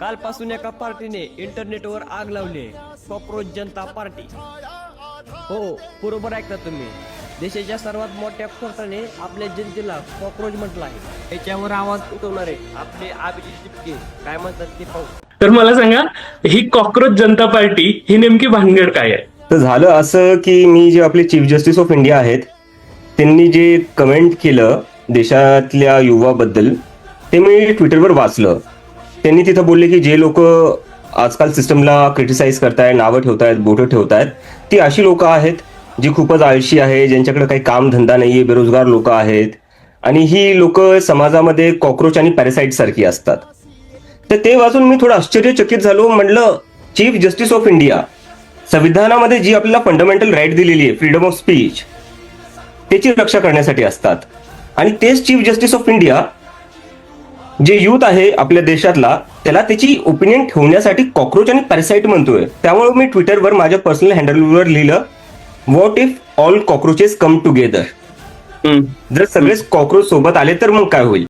कालपासून एका पार्टीने इंटरनेटवर आग लावली आहे. कॉक्रोच जनता पार्टी. हो, बरोबर ऐकता तुम्ही. देशाच्या सर्वात मोठ्या कोर्टाने आपल्या जनतेला कॉक्रोच म्हटलं आहे. याच्यावर आवाज उठवणारे आपले अभिजित चिपके काय म्हणतात ते पाहू. तर मला सांगा, ही कॉक्रोच जनता पार्टी ही नेमकी भानगड काय आहे? तर झालं असं की मी जे आपले चीफ जस्टिस ऑफ इंडिया आहेत त्यांनी जे कमेंट केलं देशातल्या युवाबद्दल ते मी ट्विटरवर वाचलं. त्यांनी तिथं बोलले की जे लोक आजकाल सिस्टमला क्रिटिसाइज करतायत, नावं ठेवतायत, बोटं ठेवतायत, ती अशी लोक आहेत जी खूपच आळशी आहे, ज्यांच्याकडे काही काम धंदा नाहीये, बेरोजगार लोक आहेत आणि ही लोक समाजामध्ये कॉक्रोच आणि पॅरासाइट सारखी असतात. तर ते वाचून मी थोडं आश्चर्यचकित झालो. म्हणलं चीफ जस्टिस ऑफ इंडिया, संविधानामध्ये जी आपल्याला फंडामेंटल राईट दिलेली आहे फ्रीडम ऑफ स्पीच, त्याची रक्षा करण्यासाठी असतात. आणि तेच चीफ जस्टिस ऑफ इंडिया जे युथ आहे आपल्या देशातला त्याला त्याची ओपिनियन ठेवण्यासाठी कॉक्रोच आणि पॅरासाइट म्हणतोय. त्यामुळे मी ट्विटरवर माझ्या पर्सनल हँडलवर लिहिलं, what if all cockroaches come together. जर सगळेच कॉक्रोच सोबत आले तर मग काय होईल.